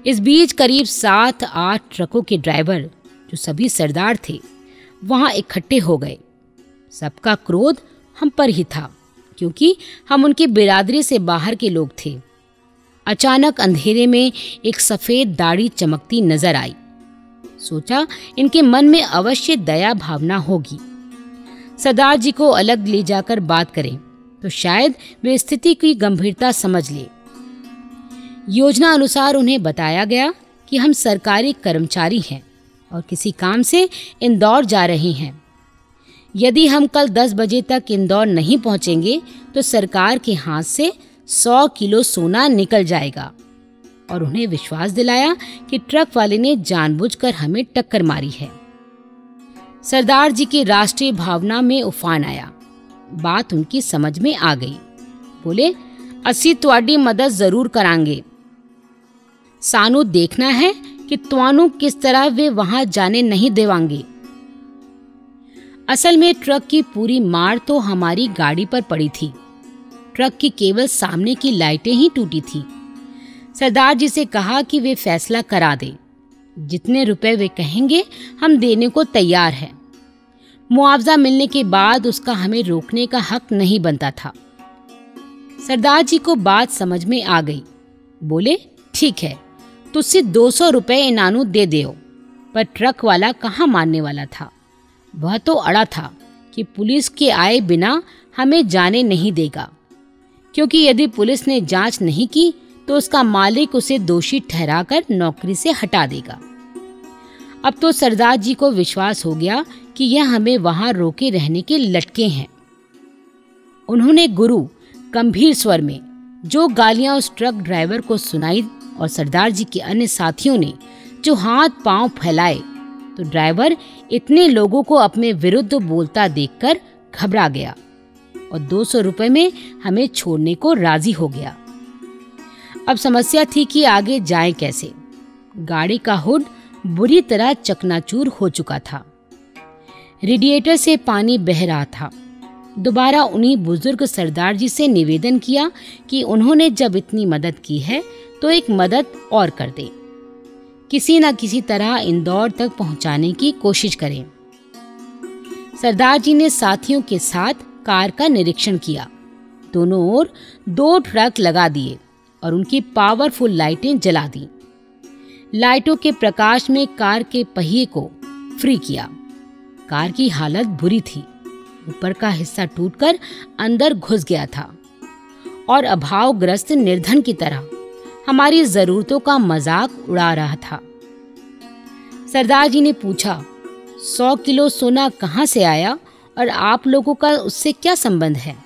इस बीच करीब 7-8 ट्रकों के ड्राइवर, जो सभी सरदार थे, वहां इकट्ठे हो गए। सबका क्रोध हम पर ही था, क्योंकि हम उनकी बिरादरी से बाहर के लोग थे। अचानक अंधेरे में एक सफेद दाढ़ी चमकती नजर आई। सोचा इनके मन में अवश्य दया भावना होगी। सरदार जी को अलग ले जाकर बात करें तो शायद वे स्थिति की गंभीरता समझ ले। योजना अनुसार उन्हें बताया गया कि हम सरकारी कर्मचारी हैं और किसी काम से इंदौर जा रहे हैं। यदि हम कल 10 बजे तक इंदौर नहीं पहुंचेंगे तो सरकार के हाथ से 100 किलो सोना निकल जाएगा। और उन्हें विश्वास दिलाया कि ट्रक वाले ने जानबूझकर हमें टक्कर मारी है। सरदार जी की राष्ट्रीय भावना में उफान आया। बात उनकी समझ में आ गई। बोले, असी तुहाडी मदद जरूर करांगे। सानू देखना है कि तुहानू किस तरह वे वहां जाने नहीं देवांगे। असल में ट्रक की पूरी मार तो हमारी गाड़ी पर पड़ी थी। ट्रक की केवल सामने की लाइटें ही टूटी थी। सरदार जी से कहा कि वे फैसला करा दे। जितने रुपए वे कहेंगे हम देने को तैयार हैं। मुआवजा मिलने के बाद उसका हमें रोकने का हक नहीं बनता था। सरदार जी को बात समझ में आ गई। बोले, ठीक है, तुझसे 200 रुपए इनानू दे देओ। पर ट्रक वाला कहाँ मानने वाला था। वह तो अड़ा था कि पुलिस के आए बिना हमें जाने नहीं देगा, क्योंकि यदि पुलिस ने जांच नहीं की तो उसका मालिक उसे दोषी ठहराकर नौकरी से हटा देगा। अब तो सरदार जी को विश्वास हो गया कि यह हमें वहां रोके रहने के लटके हैं। उन्होंने गुरु गंभीर स्वर में जो गालियां उस ट्रक ड्राइवर को सुनाई और सरदार जी के अन्य साथियों ने जो हाथ पांव फैलाए, तो ड्राइवर इतने लोगों को अपने विरुद्ध बोलता देखकर घबरा गया और 200 रुपए में हमें छोड़ने को राजी हो गया। अब समस्या थी कि आगे जाएं कैसे। गाड़ी का हुड बुरी तरह चकनाचूर हो चुका था। रेडिएटर से पानी बह रहा था। दोबारा उन्हीं बुजुर्ग सरदार जी से निवेदन किया कि उन्होंने जब इतनी मदद की है तो एक मदद और कर दे। किसी न किसी तरह इंदौर तक पहुंचाने की कोशिश करें। सरदार जी ने साथियों के साथ कार का निरीक्षण किया। दोनों ओर 2 ट्रक लगा दिए और उनकी पावरफुल लाइटें जला दी। लाइटों के प्रकाश में कार के पहिए को फ्री किया। कार की हालत बुरी थी। ऊपर का हिस्सा टूटकर अंदर घुस गया था और अभावग्रस्त निर्धन की तरह हमारी जरूरतों का मजाक उड़ा रहा था। सरदार जी ने पूछा, 100 किलो सोना कहाँ से आया और आप लोगों का उससे क्या संबंध है?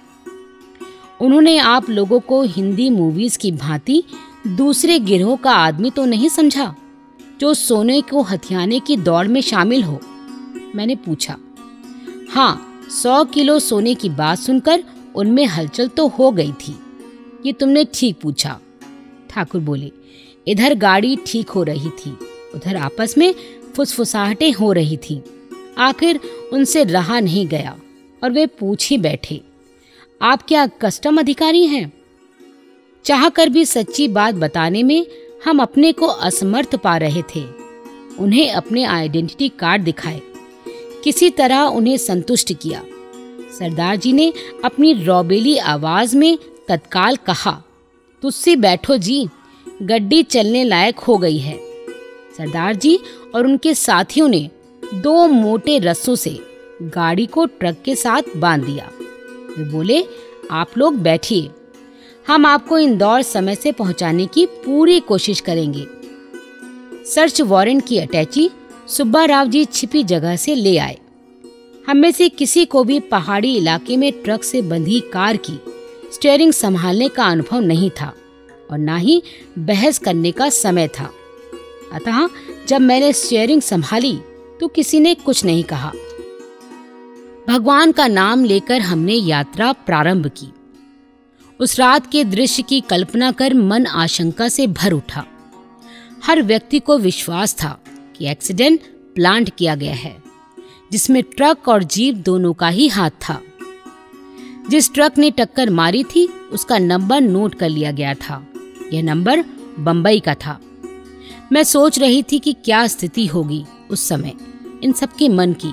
उन्होंने आप लोगों को हिंदी मूवीज की भांति दूसरे गिरोह का आदमी तो नहीं समझा जो सोने को हथियाने की दौड़ में शामिल हो? मैंने पूछा। हाँ, 100 किलो सोने की बात सुनकर उनमें हलचल तो हो गई थी। ये तुमने ठीक पूछा। ठाकुर बोले, इधर गाड़ी ठीक हो रही थी, उधर आपस में फुसफुसाहटें हो रही थी। आखिर उनसे रहा नहीं गया और वे पूछ ही बैठे, आप क्या कस्टम अधिकारी हैं? चाहकर भी सच्ची बात बताने में हम अपने को असमर्थ पा रहे थे। उन्हें अपने आइडेंटिटी कार्ड दिखाए, किसी तरह उन्हें संतुष्ट किया। सरदार जी ने अपनी रौबेली आवाज में तत्काल कहा, तुझसे बैठो जी, गड्डी चलने लायक हो गई है। सरदार जी और उनके साथियों ने 2 मोटे रस्सों से गाड़ी को ट्रक के साथ बांध दिया। वे बोले, आप लोग बैठिए, हम आपको इंदौर समय से पहुंचाने की पूरी कोशिश करेंगे। सर्च वारंट की अटैची सुब्बा राव जी छिपी जगह से ले आए। हम में से किसी को भी पहाड़ी इलाके में ट्रक से बंधी कार की स्टीयरिंग संभालने का अनुभव नहीं था और ना ही बहस करने का समय था। अतः जब मैंने स्टीयरिंग संभाली तो किसी ने कुछ नहीं कहा। भगवान का नाम लेकर हमने यात्रा प्रारंभ की। उस रात के दृश्य की कल्पना कर मन आशंका से भर उठा। हर व्यक्ति को विश्वास था कि एक्सीडेंट प्लांट किया गया है, जिसमें ट्रक और जीप दोनों का ही हाथ था। जिस ट्रक ने टक्कर मारी थी उसका नंबर नोट कर लिया गया था। यह नंबर बंबई का था। मैं सोच रही थी कि क्या स्थिति होगी उस समय इन सबके मन की।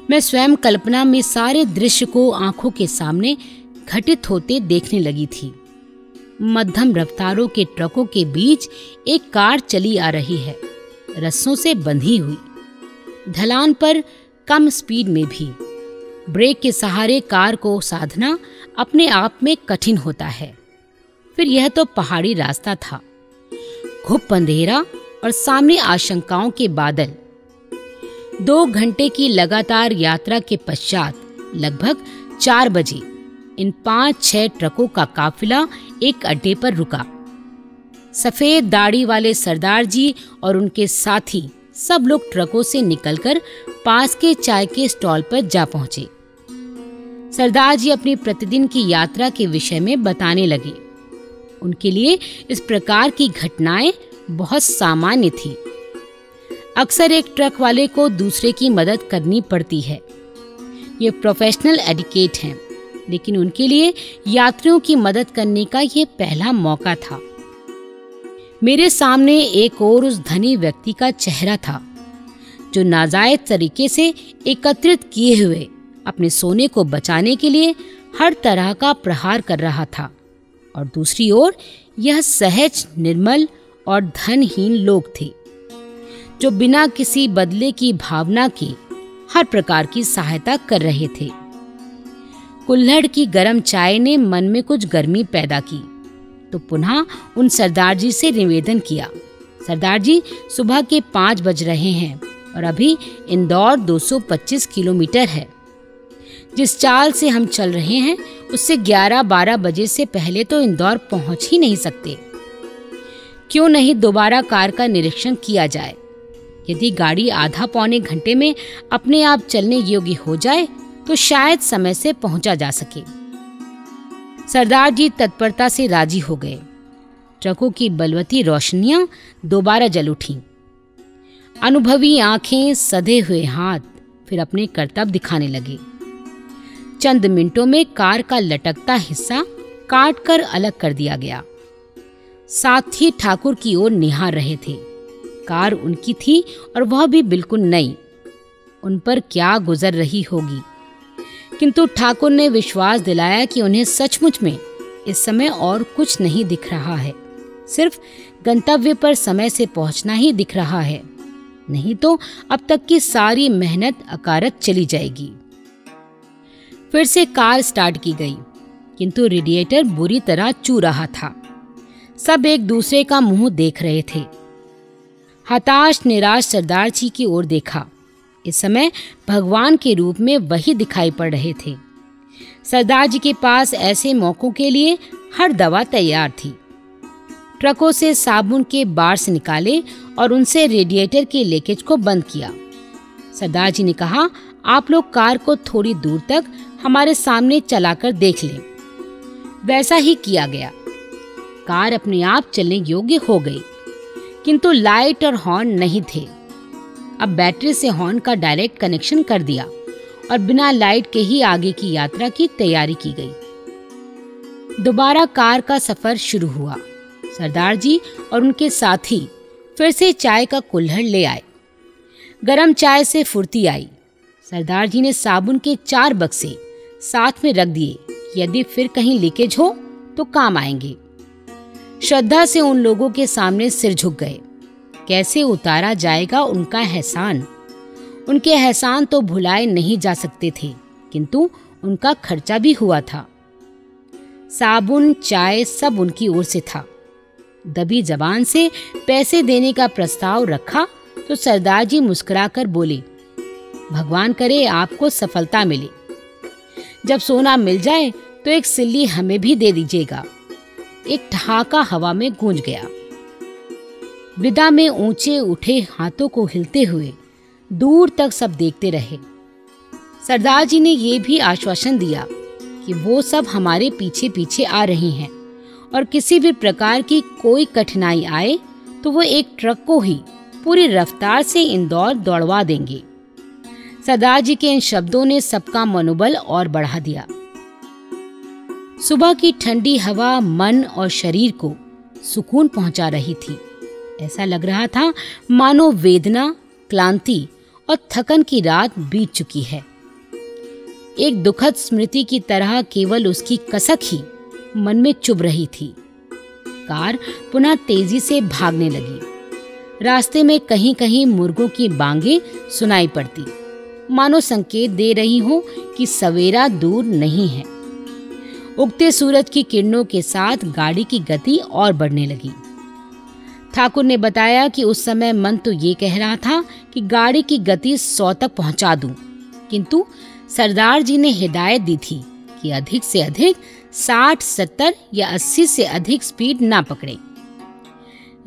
मैं स्वयं कल्पना में सारे दृश्य को आंखों के सामने घटित होते देखने लगी थी। मध्यम रफ्तारों के ट्रकों के बीच एक कार चली आ रही है, रस्सों से बंधी हुई, ढलान पर कम स्पीड में भी। ब्रेक के सहारे कार को साधना अपने आप में कठिन होता है। फिर यह तो पहाड़ी रास्ता था, घुप अंधेरा और सामने आशंकाओं के बादल। 2 घंटे की लगातार यात्रा के पश्चात लगभग 4 बजे इन 5-6 ट्रकों का काफिला एक अड्डे पर रुका। सफेद दाढ़ी वाले सरदार जी और उनके साथी सब लोग ट्रकों से निकलकर पास के चाय के स्टॉल पर जा पहुंचे। सरदार जी अपनी प्रतिदिन की यात्रा के विषय में बताने लगे। उनके लिए इस प्रकार की घटनाएं बहुत सामान्य थी। अक्सर एक ट्रक वाले को दूसरे की मदद करनी पड़ती है। ये प्रोफेशनल एटिकेट है, लेकिन उनके लिए यात्रियों की मदद करने का यह पहला मौका था। मेरे सामने एक और उस धनी व्यक्ति का चेहरा था जो नाजायज तरीके से एकत्रित किए हुए अपने सोने को बचाने के लिए हर तरह का प्रहार कर रहा था, और दूसरी ओर यह सहज, निर्मल और धनहीन लोग थे जो बिना किसी बदले की भावना के हर प्रकार की सहायता कर रहे थे। कुल्हड़ की गर्म चाय ने मन में कुछ गर्मी पैदा की, तो पुनः उन सरदार जी से निवेदन किया, सरदार जी, सुबह के 5 बज रहे हैं और अभी इंदौर 225 किलोमीटर है। जिस चाल से हम चल रहे हैं उससे 11-12 बजे से पहले तो इंदौर पहुंच ही नहीं सकते। क्यों नहीं दोबारा कार का निरीक्षण किया जाए? यदि गाड़ी आधा पौने घंटे में अपने आप चलने योग्य हो जाए तो शायद समय से पहुंचा जा सके। सरदार जी तत्परता से राजी हो गए। ट्रकों की बलवती रोशनियां दोबारा जल उठीं। अनुभवी आंखें, सधे हुए हाथ फिर अपने करतब दिखाने लगे। चंद मिनटों में कार का लटकता हिस्सा काट कर अलग कर दिया गया। साथी ठाकुर की ओर निहार रहे थे। कार उनकी थी और वह भी बिल्कुल नई। उन पर क्या गुजर रही होगी, किंतु ठाकुर ने विश्वास दिलाया कि उन्हें सचमुच में इस समय और कुछ नहीं दिख रहा है, सिर्फ गंतव्य पर समय से पहुंचना ही दिख रहा है, नहीं तो अब तक की सारी मेहनत अकारत चली जाएगी। फिर से कार स्टार्ट की गई, किंतु रेडिएटर बुरी तरह चू रहा था। सब एक दूसरे का मुंह देख रहे थे। हताश निराश सरदार जी की ओर देखा। इस समय भगवान के रूप में वही दिखाई पड़ रहे थे। सरदार जी के पास ऐसे मौकों के लिए हर दवा तैयार थी। ट्रकों से साबुन के बार्स निकाले और उनसे रेडिएटर के लीकेज को बंद किया। सरदार जी ने कहा, आप लोग कार को थोड़ी दूर तक हमारे सामने चलाकर देख लें। वैसा ही किया गया। कार अपने आप चलने योग्य हो गई, किंतु लाइट और हॉर्न नहीं थे। अब बैटरी से हॉर्न का डायरेक्ट कनेक्शन कर दिया और बिना लाइट के ही आगे की यात्रा की तैयारी की गई। दोबारा कार का सफर शुरू हुआ। सरदार जी और उनके साथी फिर से चाय का कुल्हड़ ले आए। गरम चाय से फुर्ती आई। सरदार जी ने साबुन के 4 बक्से साथ में रख दिए, यदि फिर कहीं लीकेज हो तो काम आएंगे। श्रद्धा से उन लोगों के सामने सिर झुक गए। कैसे उतारा जाएगा उनका एहसान? उनके एहसान तो भुलाए नहीं जा सकते थे, किंतु उनका खर्चा भी हुआ था। साबुन, चाय सब उनकी ओर से था। दबी जबान से पैसे देने का प्रस्ताव रखा तो सरदार जी मुस्कुराकर बोले, भगवान करे आपको सफलता मिले। जब सोना मिल जाए तो एक सिल्ली हमें भी दे दीजिएगा। एक ठहाका हवा में गूंज गया। विदा में ऊंचे उठे हाथों को हिलते हुए दूर तक सब देखते रहे। सरदार जी ने ये भी आश्वासन दिया कि वो सब हमारे पीछे पीछे आ रहे हैं और किसी भी प्रकार की कोई कठिनाई आए तो वो एक ट्रक को ही पूरी रफ्तार से इंदौर दौड़वा देंगे। सरदार जी के इन शब्दों ने सबका मनोबल और बढ़ा दिया। सुबह की ठंडी हवा मन और शरीर को सुकून पहुंचा रही थी। ऐसा लग रहा था मानो वेदना, क्लांति और थकन की रात बीत चुकी है। एक दुखद स्मृति की तरह केवल उसकी कसक ही मन में चुभ रही थी। कार पुनः तेजी से भागने लगी। रास्ते में कहीं कहीं मुर्गों की बांगें सुनाई पड़ती, मानो संकेत दे रही हो कि सवेरा दूर नहीं है। उगते सूरज की किरणों के साथ गाड़ी की गति और बढ़ने लगी। ठाकुर ने बताया कि उस समय मन तो ये कह रहा था कि गाड़ी की गति 100 तक पहुंचा दूं, किंतु सरदार जी ने हिदायत दी थी कि अधिक से अधिक 60, 70 या 80 से अधिक स्पीड ना पकड़े।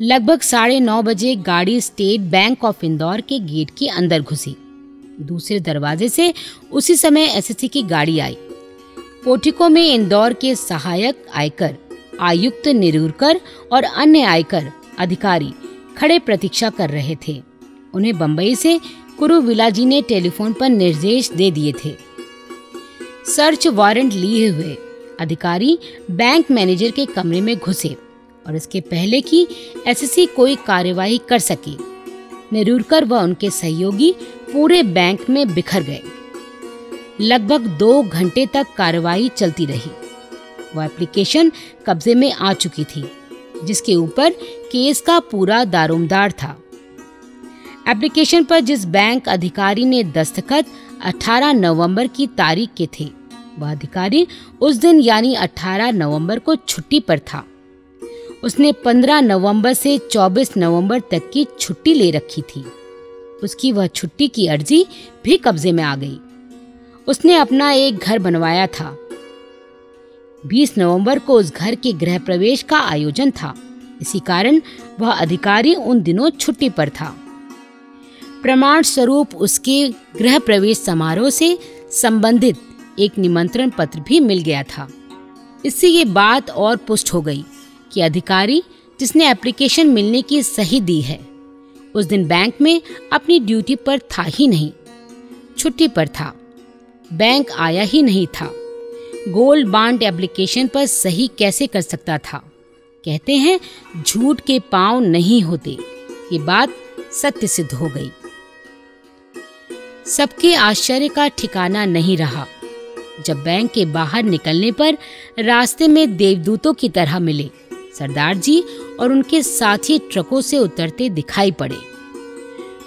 लगभग 9:30 बजे गाड़ी स्टेट बैंक ऑफ इंदौर के गेट के अंदर घुसी। दूसरे दरवाजे से उसी समय एसएससी की गाड़ी आई। पोर्टिको में इंदौर के सहायक आयकर आयुक्त नेरूरकर और अन्य आयकर अधिकारी खड़े प्रतीक्षा कर रहे थे। उन्हें बंबई से कुरुविला जी ने टेलीफोन पर निर्देश दे दिए थे। सर्च वारंट लिए हुए अधिकारी बैंक मैनेजर के कमरे में घुसे और इसके पहले कि एसएससी कोई कार्यवाही कर सके, नेरूरकर व उनके सहयोगी पूरे बैंक में बिखर गए। लगभग 2 घंटे तक कार्रवाई चलती रही। वह एप्लीकेशन कब्जे में आ चुकी थी, जिसके ऊपर केस का पूरा दारोमदार था। एप्लीकेशन पर जिस बैंक अधिकारी ने दस्तखत 18 नवंबर की तारीख के थे, वह अधिकारी उस दिन यानी 18 नवंबर को छुट्टी पर था। उसने 15 नवंबर से 24 नवंबर तक की छुट्टी ले रखी थी। उसकी वह छुट्टी की अर्जी भी कब्जे में आ गई। उसने अपना एक घर बनवाया था। 20 नवंबर को उस घर के गृह प्रवेश का आयोजन था। इसी कारण वह अधिकारी उन दिनों छुट्टी पर था। प्रमाण स्वरूप उसके गृह प्रवेश समारोह से संबंधित एक निमंत्रण पत्र भी मिल गया था। इससे ये बात और पुष्ट हो गई कि अधिकारी जिसने एप्लीकेशन मिलने की सही दी है, उस दिन बैंक में अपनी ड्यूटी पर था ही नहीं, छुट्टी पर था। बैंक आया ही नहीं था। गोल्ड बॉन्ड एप्लीकेशन पर सही कैसे कर सकता था? कहते हैं झूठ के पांव नहीं होते। ये बात सत्य सिद्ध हो गई। सबके आश्चर्य का ठिकाना नहीं रहा जब बैंक के बाहर निकलने पर रास्ते में देवदूतों की तरह मिले सरदार जी और उनके साथी ट्रकों से उतरते दिखाई पड़े।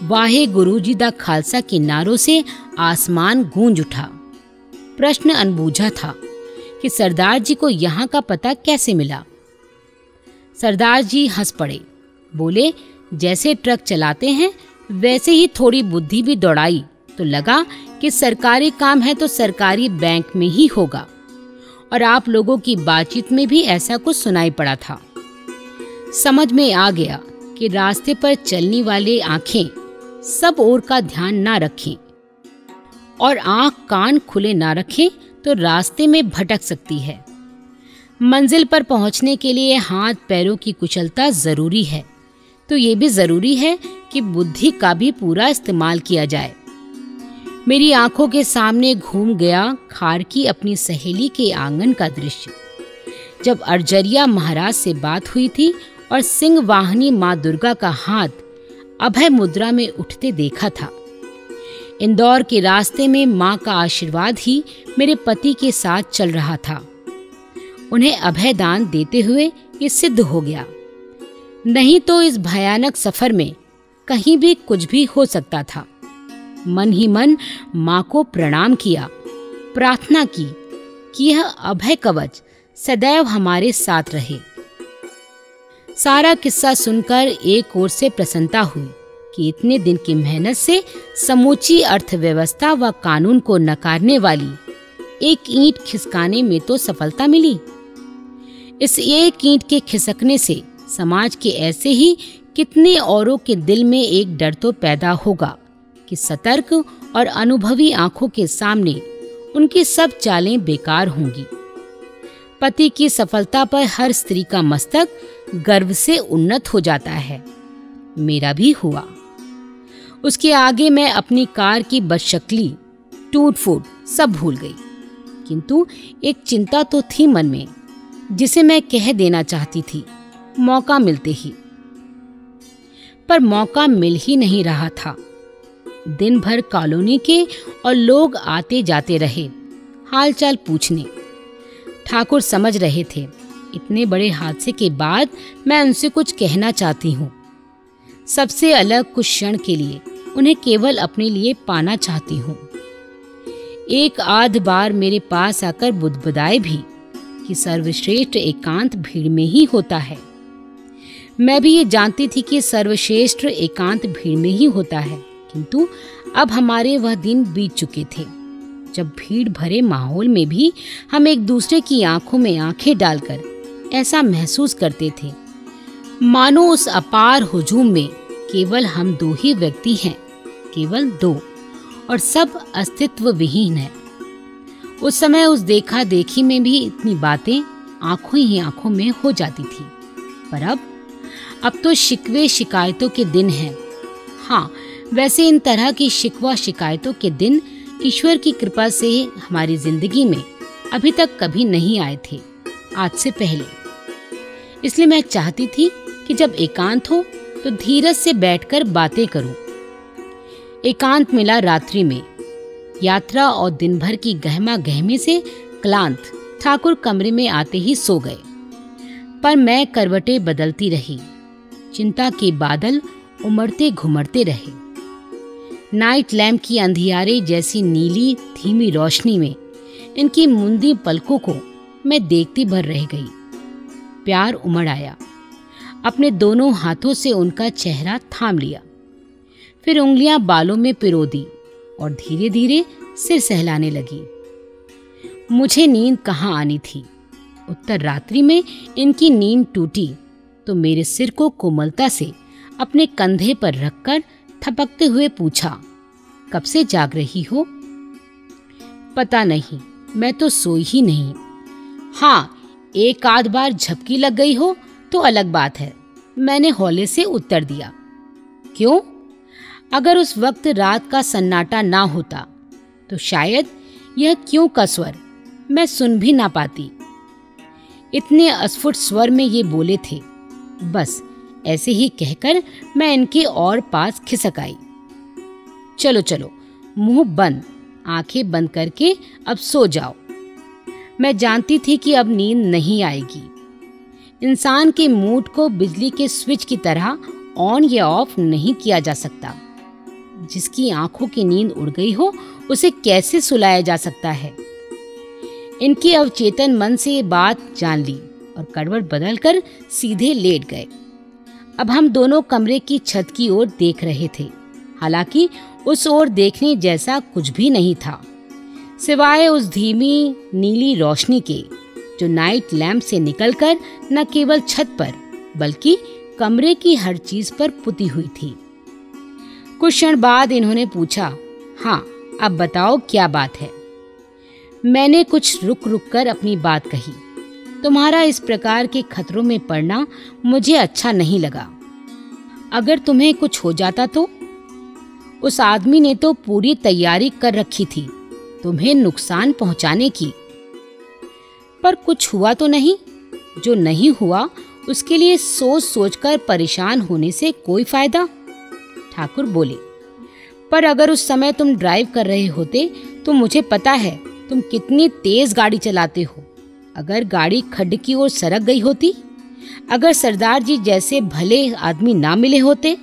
वाहे गुरु जी दा खालसा के नारों से आसमान गूंज उठा। प्रश्न अनबूझा था कि सरदार जी को यहाँ का पता कैसे मिला। सरदार जी हंस पड़े, बोले जैसे ट्रक चलाते हैं वैसे ही थोड़ी बुद्धि भी दौड़ाई तो लगा कि सरकारी काम है तो सरकारी बैंक में ही होगा। और आप लोगों की बातचीत में भी ऐसा कुछ सुनाई पड़ा था। समझ में आ गया कि रास्ते पर चलने वाले आंखें सब ओर का ध्यान ना रखें और आंख कान खुले ना रखें तो रास्ते में भटक सकती है। मंजिल पर पहुंचने के लिए हाथ पैरों की कुशलता जरूरी है, तो ये भी जरूरी है कि बुद्धि का भी पूरा इस्तेमाल किया जाए। मेरी आंखों के सामने घूम गया खार की अपनी सहेली के आंगन का दृश्य। जब अर्जरिया महाराज से बात हुई थी और सिंह वाहिनी माँ दुर्गा का हाथ अभय मुद्रा में उठते देखा था। इंदौर के रास्ते में माँ का आशीर्वाद ही मेरे पति के साथ चल रहा था। उन्हें अभय दान देते हुए ये सिद्ध हो गया। नहीं तो इस भयानक सफर में कहीं भी कुछ भी हो सकता था। मन ही मन माँ को प्रणाम किया, प्रार्थना की कि यह अभय कवच सदैव हमारे साथ रहे। सारा किस्सा सुनकर एक ओर से प्रसन्नता हुई कि इतने दिन की मेहनत से समूची अर्थव्यवस्था व कानून को नकारने वाली एक ईंट खिसकाने में तो सफलता मिली। इस एक ईंट के खिसकने से समाज के ऐसे ही कितने औरों के दिल में एक डर तो पैदा होगा कि सतर्क और अनुभवी आंखों के सामने उनकी सब चालें बेकार होंगी। पति की सफलता पर हर स्त्री का मस्तक गर्व से उन्नत हो जाता है। मेरा भी हुआ। उसके आगे मैं अपनी कार की बदशक्ली, टूट फूट सब भूल गई, किंतु एक चिंता तो थी मन में जिसे मैं कह देना चाहती थी मौका मिलते ही। पर मौका मिल ही नहीं रहा था। दिन भर कॉलोनी के और लोग आते जाते रहे हालचाल पूछने। ठाकुर समझ रहे थे इतने बड़े हादसे के बाद मैं उनसे कुछ कहना चाहती हूँ। सबसे अलग कुछ क्षण के लिए उन्हें केवल अपने लिए पाना चाहती हूँ। एक आध बार मेरे पास आकर बुदबुदाए भी कि सर्वश्रेष्ठ एकांत भीड़ में ही होता है। मैं भी ये जानती थी कि सर्वश्रेष्ठ एकांत भीड़ में ही होता है, किंतु अब हमारे वह दिन बीत चुके थे जब भीड़ भरे माहौल में भी हम एक दूसरे की आंखों में आंखें डालकर ऐसा महसूस करते थे मानो उस अपार हुजूम में केवल हम दो ही व्यक्ति हैं, केवल दो, और सब अस्तित्व विहीन है। उस समय उस देखा देखी में भी इतनी बातें आंखों ही आंखों में हो जाती थी। पर अब तो शिकवे शिकायतों के दिन हैं। हाँ, वैसे इन तरह की शिकवा शिकायतों के दिन ईश्वर की कृपा से हमारी जिंदगी में अभी तक कभी नहीं आए थे, आज से पहले। इसलिए मैं चाहती थी कि जब एकांत हो तो धीरज से बैठकर बातें करूं। एकांत मिला रात्रि में। यात्रा और दिन भर की गहमा गहमी से क्लांत ठाकुर कमरे में आते ही सो गए, पर मैं करवटें बदलती रही। चिंता के बादल उमड़ते घुमड़ते रहे। नाइट लैंप की अंधियारे जैसी नीली धीमी रोशनी में इनकी मुंदी पलकों को मैं देखती भर रह गई। प्यार उमड़ आया। अपने दोनों हाथों से उनका चेहरा थाम लिया, फिर उंगलियां बालों में पिरो दी और धीरे धीरे सिर सहलाने लगी। मुझे नींद कहाँ आनी थी। उत्तर रात्रि में इनकी नींद टूटी तो मेरे सिर को कोमलता से अपने कंधे पर रखकर थपकते हुए पूछा, कब से जाग रही हो? पता नहीं, मैं तो सोई ही नहीं। हाँ, एक आध बार झपकी लग गई हो तो अलग बात है, मैंने हौले से उत्तर दिया। क्यों? अगर उस वक्त रात का सन्नाटा ना होता तो शायद यह क्यों का स्वर मैं सुन भी ना पाती। इतने अस्फुट स्वर में ये बोले थे। बस ऐसे ही कहकर मैं इनके और पास खिसक आई। चलो चलो, मुंह बंद, आंखें बंद करके अब सो जाओ। मैं जानती थी कि अब नींद नहीं आएगी। इंसान के मूड को बिजली के स्विच की तरह ऑन या ऑफ नहीं किया जा सकता। जिसकी आंखों की नींद उड़ गई हो उसे कैसे सुलाया जा सकता है? इनके अवचेतन मन से ये बात जान ली और करवट बदलकर सीधे लेट गए। अब हम दोनों कमरे की छत की ओर देख रहे थे। हालांकि उस ओर देखने जैसा कुछ भी नहीं था, सिवाय उस धीमी नीली रोशनी के जो नाइट लैंप से निकलकर न केवल छत पर बल्कि कमरे की हर चीज पर पुती हुई थी। कुछ क्षण बाद इन्होंने पूछा, हाँ, अब बताओ क्या बात है? मैंने कुछ रुक रुक कर अपनी बात कही। तुम्हारा इस प्रकार के खतरों में पड़ना मुझे अच्छा नहीं लगा। अगर तुम्हें कुछ हो जाता तो? उस आदमी ने तो पूरी तैयारी कर रखी थी तुम्हें नुकसान पहुंचाने की। पर कुछ हुआ तो नहीं? जो नहीं हुआ उसके लिए सोच सोचकर परेशान होने से कोई फायदा? ठाकुर बोले, पर अगर उस समय तुम ड्राइव कर रहे होते तो मुझे पता है तुम कितनी तेज गाड़ी चलाते हो। अगर गाड़ी खड्ड की ओर सरक गई होती, अगर सरदार जी जैसे भले आदमी ना मिले होते।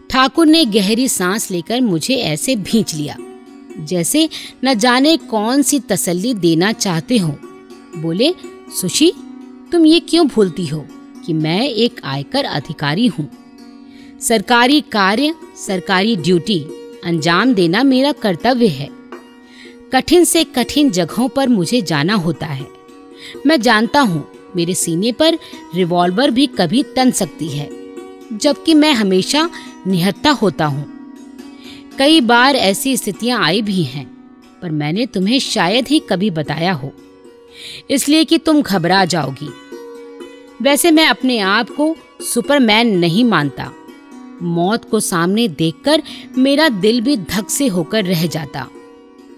ठाकुर ने गहरी सांस लेकर मुझे ऐसे भींच लिया जैसे न जाने कौन सी तसल्ली देना चाहते हो। बोले, सुशी, तुम ये क्यों भूलती हो कि मैं एक आयकर अधिकारी हूँ। सरकारी कार्य, सरकारी ड्यूटी अंजाम देना मेरा कर्तव्य है। कठिन से कठिन जगहों पर मुझे जाना होता है। मैं जानता हूँ मेरे सीने पर रिवॉल्वर भी कभी तन सकती है, जबकि मैं हमेशा निहत्था होता हूँ। कई बार ऐसी स्थितियाँ आई भी हैं, पर मैंने तुम्हें शायद ही कभी बताया हो, इसलिए कि तुम घबरा जाओगी। वैसे मैं अपने आप को सुपरमैन नहीं मानता। मौत को सामने देखकर मेरा दिल भी धक से होकर रह जाता।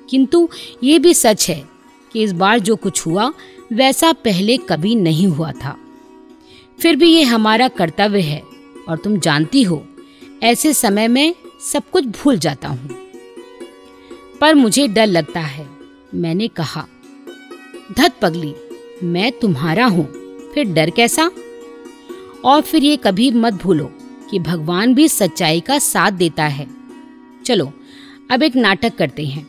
किंतु ये भी सच है कि इस बार जो कुछ हुआ वैसा पहले कभी नहीं हुआ था। फिर भी ये हमारा कर्तव्य है और तुम जानती हो ऐसे समय में सब कुछ भूल जाता हूँ। पर मुझे डर लगता है, मैंने कहा। धत पगली, मैं तुम्हारा हूँ, फिर डर कैसा? और फिर ये कभी मत भूलो कि भगवान भी सच्चाई का साथ देता है। चलो अब एक नाटक करते हैं।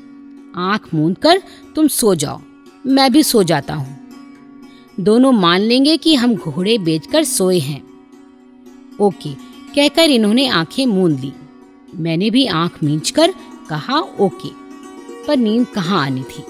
आंख मूंद कर तुम सो जाओ, मैं भी सो जाता हूँ। दोनों मान लेंगे कि हम घोड़े बेचकर सोए हैं। ओके कहकर इन्होंने आंखें मूंद ली। मैंने भी आंख मींचकर कहा ओके, पर नींद कहाँ आनी थी।